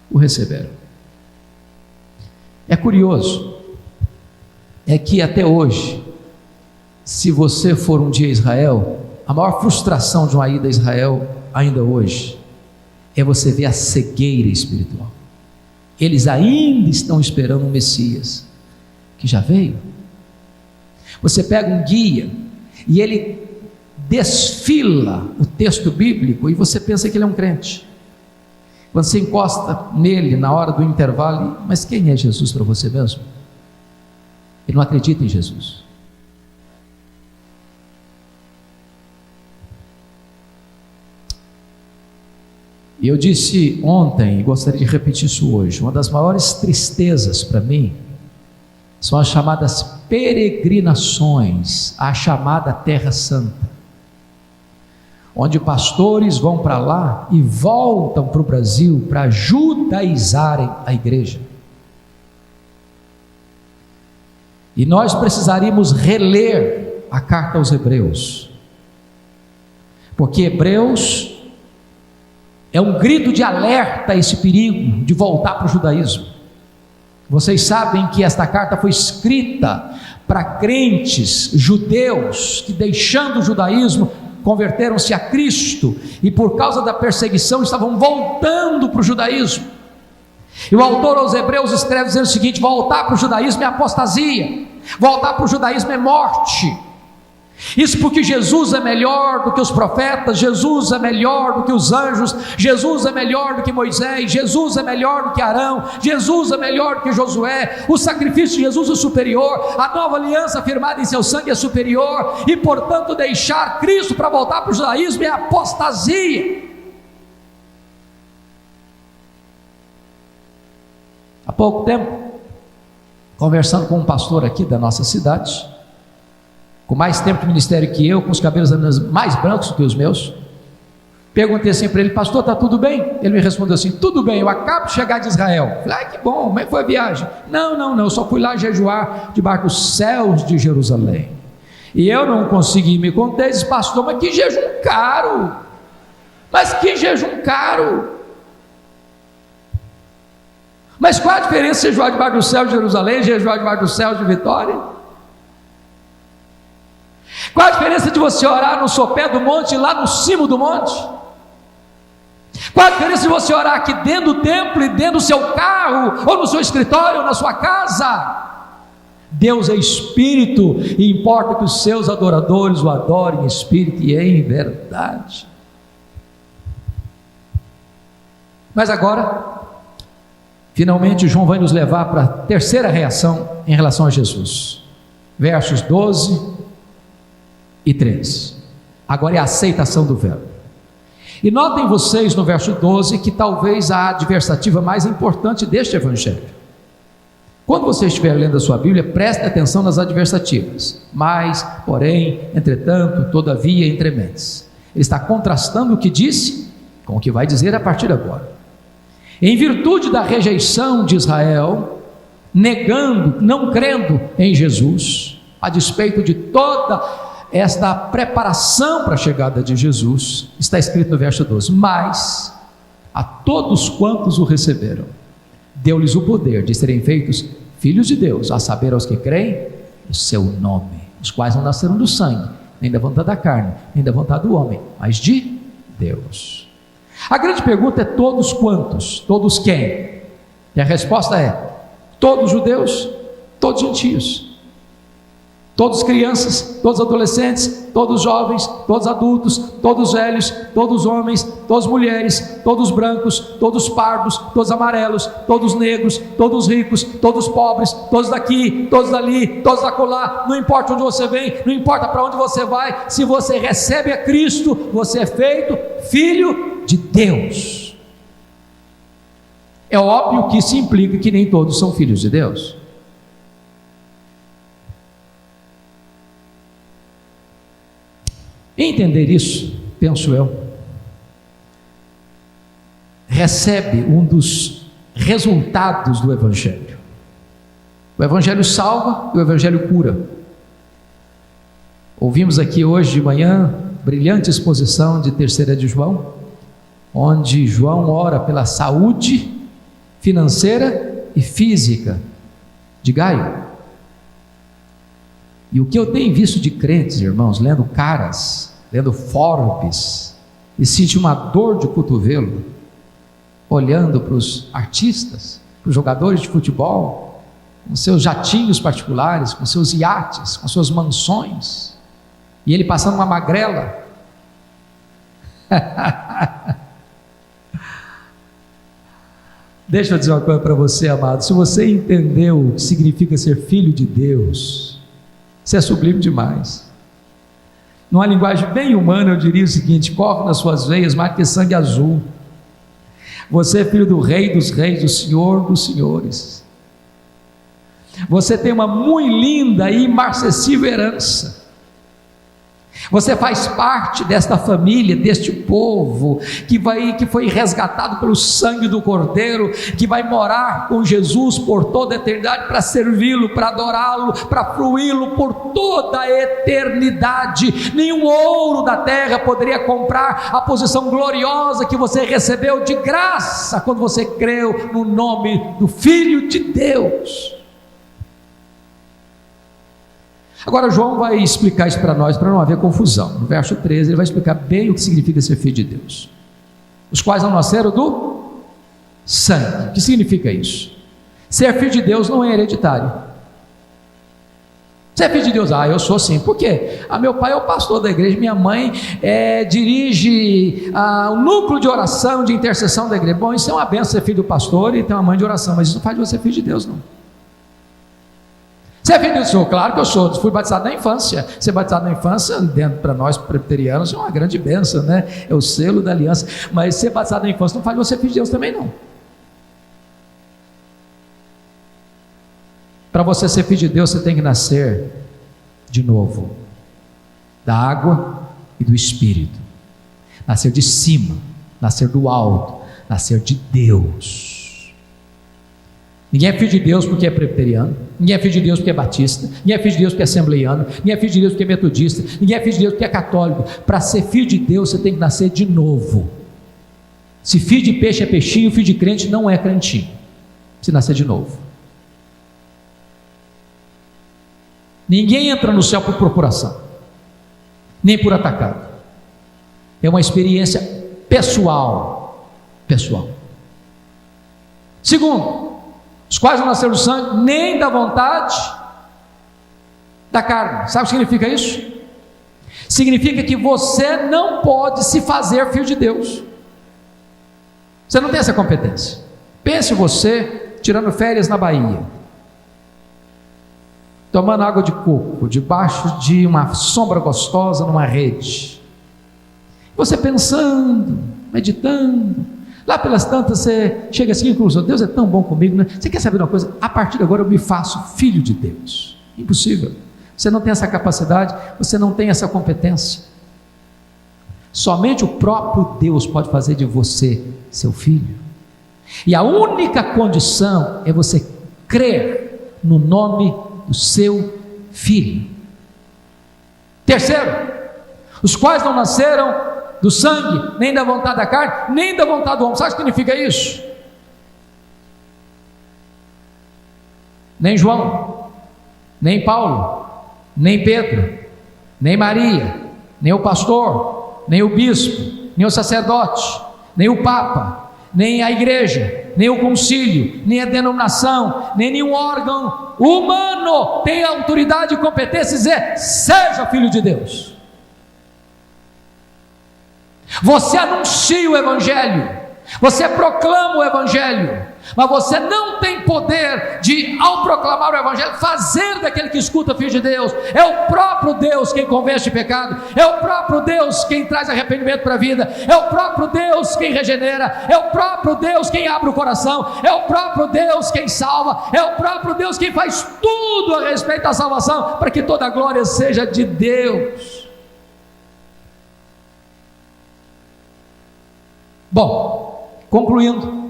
o receberam. É curioso, é que até hoje, se você for um dia a Israel, a maior frustração de uma ida a Israel, ainda hoje, é você ver a cegueira espiritual. Eles ainda estão esperando um Messias, que já veio. Você pega um guia, e ele desfila o texto bíblico, e você pensa que ele é um crente. Quando você encosta nele na hora do intervalo, mas quem é Jesus para você mesmo? Ele não acredita em Jesus. E eu disse ontem, e gostaria de repetir isso hoje, uma das maiores tristezas para mim são as chamadas peregrinações à chamada Terra Santa, onde pastores vão para lá e voltam para o Brasil para judaizarem a igreja. E nós precisaríamos reler a carta aos Hebreus, porque Hebreus é um grito de alerta a esse perigo de voltar para o judaísmo. Vocês sabem que esta carta foi escrita para crentes judeus que, deixando o judaísmo, converteram-se a Cristo e por causa da perseguição estavam voltando para o judaísmo. E o autor aos Hebreus escreve dizendo o seguinte: voltar para o judaísmo é apostasia, voltar para o judaísmo é morte. Isso porque Jesus é melhor do que os profetas, Jesus é melhor do que os anjos, Jesus é melhor do que Moisés, Jesus é melhor do que Arão, Jesus é melhor do que Josué, o sacrifício de Jesus é superior, a nova aliança firmada em seu sangue é superior, e portanto deixar Cristo para voltar para o judaísmo é apostasia. Há pouco tempo, conversando com um pastor aqui da nossa cidade, com mais tempo de ministério que eu, com os cabelos mais brancos do que os meus, perguntei assim para ele: pastor, está tudo bem? Ele me respondeu assim: tudo bem, eu acabo de chegar de Israel. Falei: ah, que bom, como é que foi a viagem? Não, eu só fui lá jejuar debaixo dos céus de Jerusalém, e eu não consegui me conter. Ele disse: pastor, mas que jejum caro, mas que jejum caro. Mas qual a diferença de jejuar debaixo do céu de Jerusalém e jejuar debaixo do céu de Vitória? Qual a diferença de você orar no sopé do monte e lá no cimo do monte? Qual a diferença de você orar aqui dentro do templo e dentro do seu carro, ou no seu escritório, ou na sua casa? Deus é espírito e importa que os seus adoradores o adorem em espírito e em verdade. Mas agora, finalmente, João vai nos levar para a terceira reação em relação a Jesus, versos 12 e 13. Agora é a aceitação do verbo. E notem vocês no verso 12 que talvez a adversativa mais importante deste evangelho. Quando você estiver lendo a sua Bíblia, preste atenção nas adversativas: mas, porém, entretanto, todavia, entrementes. Ele está contrastando o que disse com o que vai dizer a partir de agora. Em virtude da rejeição de Israel, negando, não crendo em Jesus, a despeito de toda esta preparação para a chegada de Jesus, está escrito no verso 12: mas a todos quantos o receberam, deu-lhes o poder de serem feitos filhos de Deus, a saber, aos que creem o seu nome, os quais não nasceram do sangue, nem da vontade da carne, nem da vontade do homem, mas de Deus. A grande pergunta é: todos quantos? Todos quem? E a resposta é: todos judeus, todos gentios. Todos crianças, todos adolescentes, todos jovens, todos adultos, todos velhos, todos homens, todas mulheres, todos brancos, todos pardos, todos amarelos, todos negros, todos ricos, todos pobres, todos daqui, todos dali, todos acolá, não importa onde você vem, não importa para onde você vai, se você recebe a Cristo, você é feito filho de Deus. É óbvio que isso implica que nem todos são filhos de Deus. Entender isso, penso eu, recebe um dos resultados do Evangelho. O Evangelho salva e o Evangelho cura. Ouvimos aqui hoje de manhã, brilhante exposição de 3ª de João, onde João ora pela saúde financeira e física de Gaio. E o que eu tenho visto de crentes, irmãos, lendo Caras, lendo Forbes, e sinto uma dor de cotovelo, olhando para os artistas, para os jogadores de futebol, com seus jatinhos particulares, com seus iates, com suas mansões, e ele passando uma magrela. Deixa eu dizer uma coisa para você, amado, se você entendeu o que significa ser filho de Deus, isso é sublime demais. Numa linguagem bem humana, eu diria o seguinte: corre nas suas veias mais que sangue azul. Você é filho do Rei dos Reis, do Senhor dos Senhores. Você tem uma muito linda e imarcessível herança. Você faz parte desta família, deste povo que foi resgatado pelo sangue do Cordeiro, que vai morar com Jesus por toda a eternidade, para servi-lo, para adorá-lo, para fruí-lo por toda a eternidade. Nenhum ouro da terra poderia comprar a posição gloriosa que você recebeu de graça quando você creu no nome do Filho de Deus. Agora João vai explicar isso para nós, para não haver confusão. No verso 13 ele vai explicar bem o que significa ser filho de Deus. Os quais não nasceram do sangue. O que significa isso? Ser filho de Deus não é hereditário. Ser filho de Deus, eu sou sim. Por quê? Meu pai é o pastor da igreja, minha mãe dirige o núcleo de oração, de intercessão da igreja. Bom, isso é uma benção ser filho do pastor e ter uma mãe de oração, mas isso não faz de você filho de Deus, não. Você é filho de Deus? Claro que eu sou, fui batizado na infância. Ser batizado na infância, dentro para nós presbiterianos, é uma grande bênção, né? É o selo da aliança. Mas ser batizado na infância não faz de você filho de Deus também, não. Para você ser filho de Deus, você tem que nascer de novo, da água e do Espírito. Nascer de cima, nascer do alto, nascer de Deus. Ninguém é filho de Deus porque é presbiteriano, ninguém é filho de Deus porque é batista, ninguém é filho de Deus porque é assembleiano, ninguém é filho de Deus porque é metodista, ninguém é filho de Deus porque é católico. Para ser filho de Deus, você tem que nascer de novo. Se filho de peixe é peixinho, filho de crente não é crentinho. Precisa nascer de novo. Ninguém entra no céu por procuração, nem por atacado. É uma experiência pessoal. Segundo, os quais não nasceram do sangue, nem da vontade da carne. Sabe o que significa isso? Significa que você não pode se fazer filho de Deus. Você não tem essa competência. Pense você tirando férias na Bahia, tomando água de coco, debaixo de uma sombra gostosa numa rede. Você pensando, meditando. Lá pelas tantas você chega assim e conclusão: Deus é tão bom comigo, né? Você quer saber de uma coisa? A partir de agora eu me faço filho de Deus. Impossível. Você não tem essa capacidade, você não tem essa competência. Somente o próprio Deus pode fazer de você seu filho. E a única condição é você crer no nome do seu filho. Terceiro, os quais não nasceram do sangue, nem da vontade da carne, nem da vontade do homem. Sabe o que significa isso? Nem João, nem Paulo, nem Pedro, nem Maria, nem o pastor, nem o bispo, nem o sacerdote, nem o papa, nem a igreja, nem o concílio, nem a denominação, nem nenhum órgão humano tem autoridade e competência de dizer: seja filho de Deus. Você anuncia o Evangelho, você proclama o Evangelho, mas você não tem poder de, ao proclamar o Evangelho, fazer daquele que escuta filho de Deus. É o próprio Deus quem convence de pecado, é o próprio Deus quem traz arrependimento para a vida, é o próprio Deus quem regenera, é o próprio Deus quem abre o coração, é o próprio Deus quem salva, é o próprio Deus quem faz tudo a respeito da salvação, para que toda a glória seja de Deus. Bom, concluindo,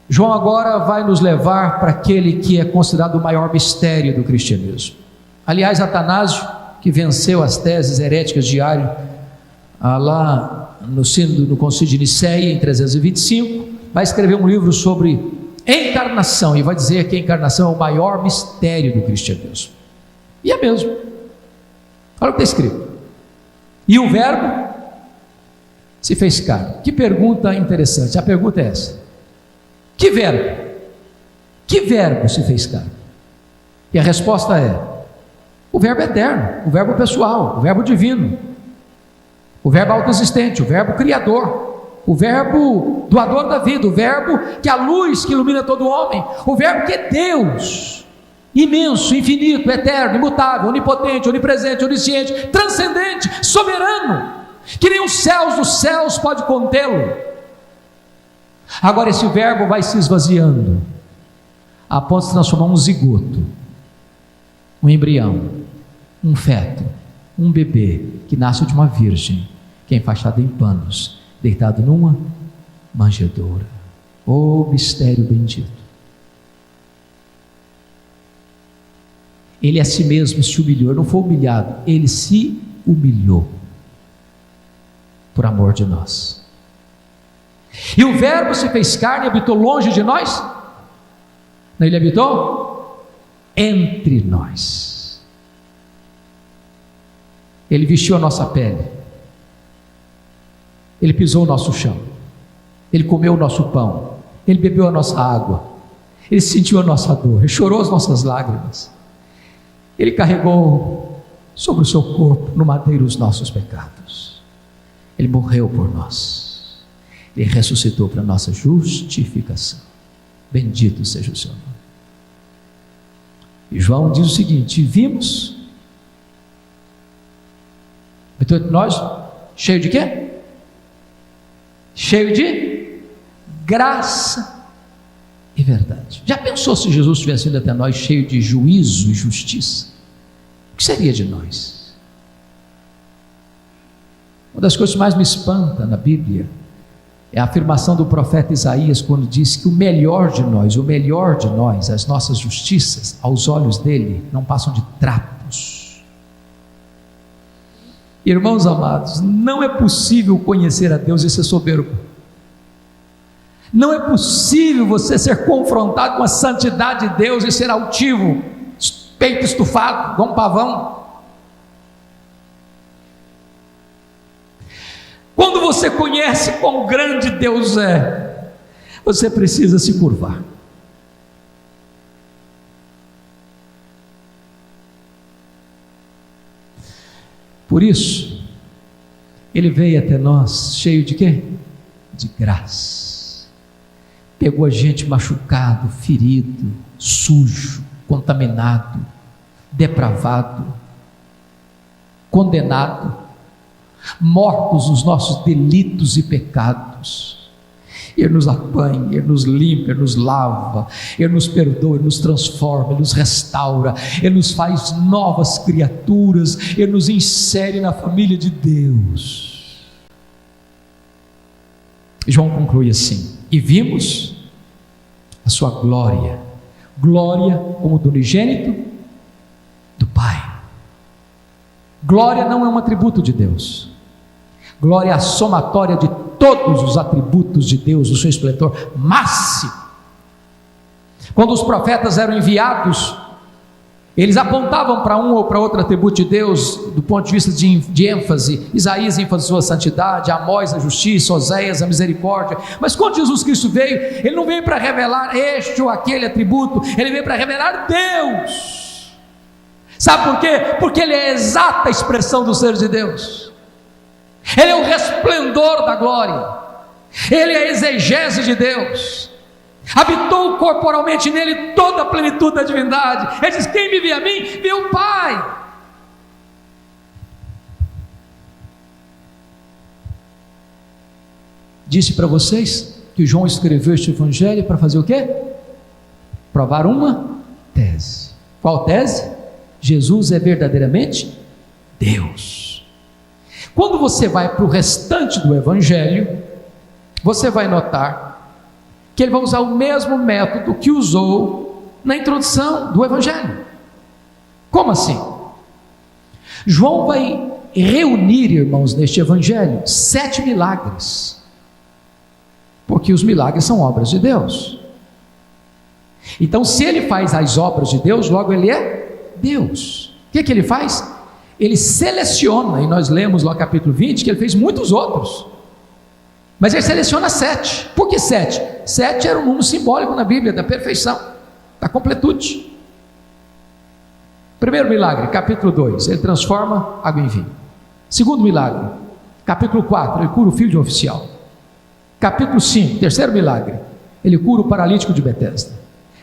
João agora vai nos levar para aquele que é considerado o maior mistério do cristianismo. Aliás, Atanásio, que venceu as teses heréticas de Ario lá no Concílio de Nicéia em 325, vai escrever um livro sobre encarnação e vai dizer que a encarnação é o maior mistério do cristianismo. E é mesmo. Olha o que está escrito: e o Verbo se fez carne. Que pergunta interessante. A pergunta é essa: que verbo? Que verbo se fez carne? E a resposta é: o verbo eterno, o verbo pessoal, o verbo divino, o verbo autoexistente, o verbo criador, o verbo doador da vida, o verbo que é a luz que ilumina todo homem, o verbo que é Deus, imenso, infinito, eterno, imutável, onipotente, onipresente, onisciente, transcendente, soberano, que nem os céus dos céus pode contê-lo. Agora esse verbo vai se esvaziando a ponto de se transformar um zigoto, um embrião, um feto, um bebê que nasce de uma virgem, que é enfaixado em panos, deitado numa manjedoura. Oh, mistério bendito! Ele a si mesmo se humilhou. Ele não foi humilhado, ele se humilhou por amor de nós. E o verbo se fez carne e habitou longe de nós? Não, ele habitou entre nós. Ele vestiu a nossa pele, ele pisou o nosso chão, ele comeu o nosso pão, ele bebeu a nossa água, ele sentiu a nossa dor, ele chorou as nossas lágrimas, ele carregou sobre o seu corpo no madeiro os nossos pecados, ele morreu por nós, ele ressuscitou para a nossa justificação. Bendito seja o seu nome. E João diz o seguinte: vimos, então nós, cheio de quê? Cheio de graça e verdade. Já pensou se Jesus tivesse vindo até nós cheio de juízo e justiça? O que seria de nós? Uma das coisas que mais me espanta na Bíblia é a afirmação do profeta Isaías, quando diz que o melhor de nós, as nossas justiças, aos olhos dele, não passam de trapos. Irmãos amados, não é possível conhecer a Deus e ser soberbo. Não é possível você ser confrontado com a santidade de Deus e ser altivo, peito estufado, igual um pavão. Quando você conhece quão grande Deus é, você precisa se curvar. Por isso, Ele veio até nós cheio de quê? De graça. Pegou a gente machucado, ferido, sujo, contaminado, depravado, condenado, mortos os nossos delitos e pecados. Ele nos apanha, Ele nos limpa, Ele nos lava, Ele nos perdoa, Ele nos transforma, Ele nos restaura, Ele nos faz novas criaturas, Ele nos insere na família de Deus. João conclui assim: e vimos a sua glória, glória como do unigênito do Pai. Glória não é um atributo de Deus, glória é a somatória de todos os atributos de Deus, o seu esplendor máximo. Quando os profetas eram enviados, Eles apontavam para um ou para outro atributo de Deus do ponto de vista de ênfase. Isaías enfatizou a santidade, Amós a justiça, Oséias a misericórdia. Mas quando Jesus Cristo veio, Ele não veio para revelar este ou aquele atributo, Ele veio para revelar Deus. Sabe por quê? Porque Ele é a exata expressão do ser de Deus. Ele é o resplendor da glória. Ele é a exegese de Deus. Habitou corporalmente nele toda a plenitude da divindade. Ele diz: quem me vê a mim, vê o Pai. Disse para vocês que João escreveu este evangelho para fazer o quê? Provar uma tese. Qual tese? Jesus é verdadeiramente Deus. Quando você vai para o restante do evangelho, você vai notar que ele vai usar o mesmo método que usou na introdução do evangelho. Como assim? João vai reunir, irmãos, neste evangelho 7 milagres, porque os milagres são obras de Deus. Então, se ele faz as obras de Deus, logo ele é Deus. O que ele faz? Ele seleciona, e nós lemos lá no capítulo 20 que ele fez muitos outros, mas ele seleciona 7. Por que 7? 7 era um número simbólico na Bíblia da perfeição, da completude. Primeiro milagre, capítulo 2, ele transforma água em vinho. Segundo milagre, capítulo 4, ele cura o filho de um oficial. Capítulo 5, terceiro milagre, ele cura o paralítico de Betesda.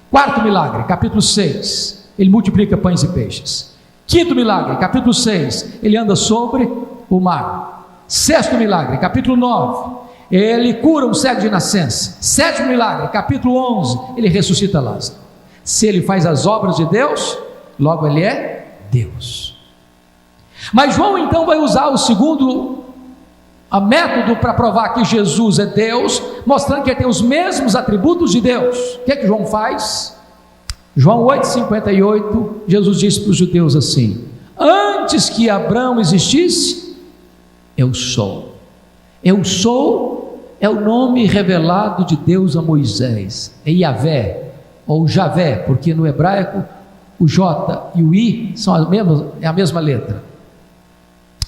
Quarto milagre, capítulo 6, ele multiplica pães e peixes. Quinto milagre, capítulo 6, ele anda sobre o mar. Sexto milagre, capítulo 9, ele cura um cego de nascença. Sétimo milagre, capítulo 11, ele ressuscita Lázaro. Se ele faz as obras de Deus, logo ele é Deus. Mas João então vai usar o segundo método para provar que Jesus é Deus, mostrando que ele tem os mesmos atributos de Deus. O que é que João faz? João 8,58, Jesus disse para os judeus assim: antes que Abraão existisse, eu sou. Eu sou é o nome revelado de Deus a Moisés, é Yahvé, ou Javé, porque no hebraico o J e o I são a mesma letra.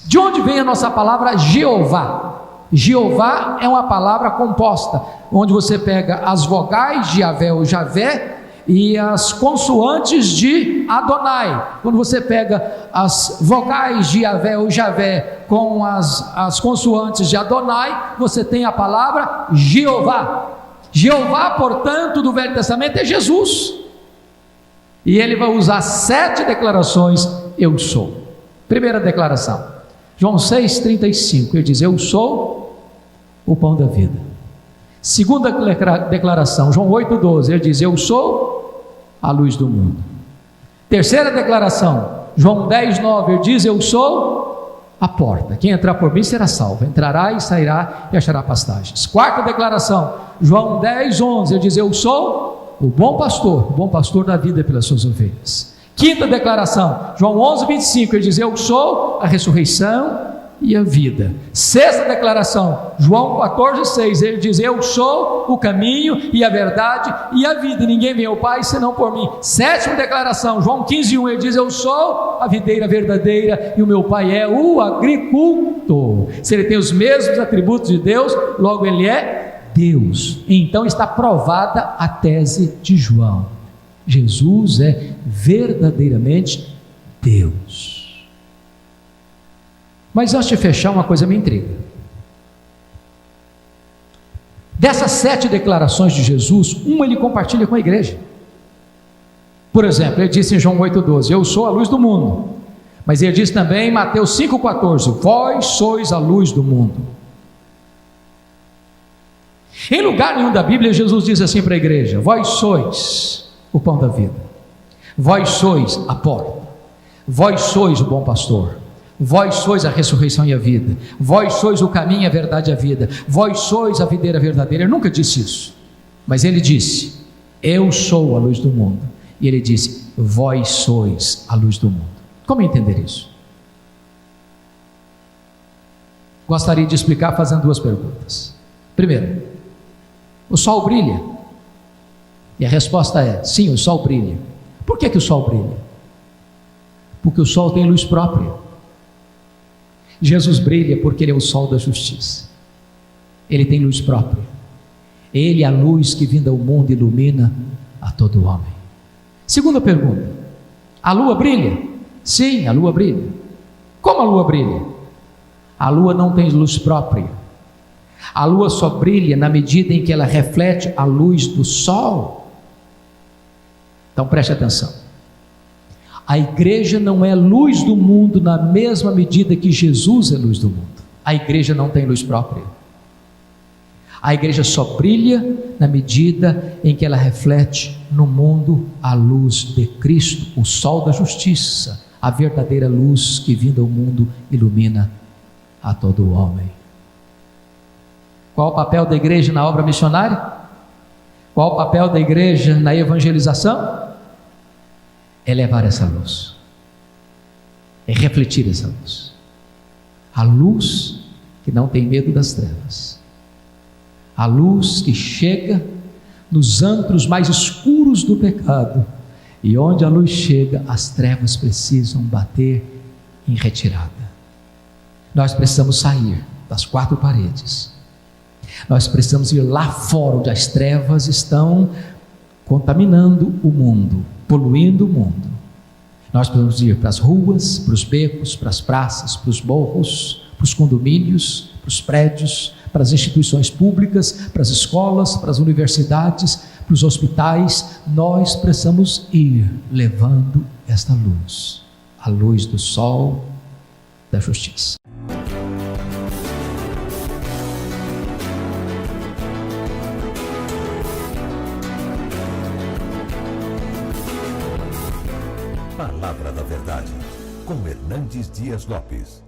De onde vem a nossa palavra Jeová? Jeová é uma palavra composta, onde você pega as vogais de Yahvé ou Javé e as consoantes de Adonai. Quando você pega as vogais de Yahvé ou Javé com as consoantes de Adonai, você tem a palavra Jeová. Jeová, portanto, do Velho Testamento é Jesus. E ele vai usar 7 declarações: eu sou. Primeira declaração, João 6,35, ele diz: eu sou o pão da vida. Segunda declaração, João 8,12, ele diz: eu sou a luz do mundo. Terceira declaração, João 10,9, ele diz: eu sou a porta, quem entrar por mim será salvo, entrará e sairá e achará pastagens. Quarta declaração, João 10,11, ele diz: eu sou o bom pastor da vida pelas suas ovelhas. Quinta declaração, João 11,25, ele diz: eu sou a ressurreição e a vida. Sexta declaração, João 14,6, ele diz: eu sou o caminho e a verdade e a vida, e ninguém vem ao Pai senão por mim. Sétima declaração, João 15,1, ele diz: eu sou a videira verdadeira e o meu Pai é o agricultor. Se ele tem os mesmos atributos de Deus, logo ele é Deus. Então está provada a tese de João: Jesus é verdadeiramente Deus. Mas antes de fechar, uma coisa me intriga. Dessas 7 declarações de Jesus, uma ele compartilha com a igreja. Por exemplo, ele disse em João 8,12: eu sou a luz do mundo. Mas ele disse também em Mateus 5,14: vós sois a luz do mundo. Em lugar nenhum da Bíblia, Jesus diz assim para a igreja: vós sois o pão da vida, vós sois a porta, vós sois o bom pastor, vós sois a ressurreição e a vida, vós sois o caminho, a verdade e a vida, vós sois a videira verdadeira. Ele nunca disse isso, mas ele disse: eu sou a luz do mundo. E ele disse: vós sois a luz do mundo. Como entender isso? Gostaria de explicar fazendo 2 perguntas. Primeiro, o sol brilha? E a resposta é: sim, o sol brilha. Por que o sol brilha? porque o sol tem luz própria. Jesus brilha porque Ele é o sol da justiça. Ele tem luz própria. Ele é a luz que vinda ao mundo ilumina a todo homem. Segunda pergunta: a lua brilha? Sim, a lua brilha. Como a lua brilha? A lua não tem luz própria. A lua só brilha na medida em que ela reflete a luz do sol. Então preste atenção. A igreja não é luz do mundo na mesma medida que Jesus é luz do mundo. A igreja não tem luz própria. A igreja só brilha na medida em que ela reflete no mundo a luz de Cristo, o sol da justiça, a verdadeira luz que vinda ao mundo ilumina a todo homem. Qual o papel da igreja na obra missionária? Qual o papel da igreja na evangelização? É levar essa luz, é refletir essa luz, a luz que não tem medo das trevas, a luz que chega nos antros mais escuros do pecado, e onde a luz chega, as trevas precisam bater em retirada. Nós precisamos sair das quatro paredes, nós precisamos ir lá fora, onde as trevas estão contaminando o mundo, poluindo o mundo. Nós precisamos ir para as ruas, para os becos, para as praças, para os morros, para os condomínios, para os prédios, para as instituições públicas, para as escolas, para as universidades, para os hospitais. Nós precisamos ir levando esta luz, a luz do sol da justiça. Palavra da Verdade, com Hernandes Dias Lopes.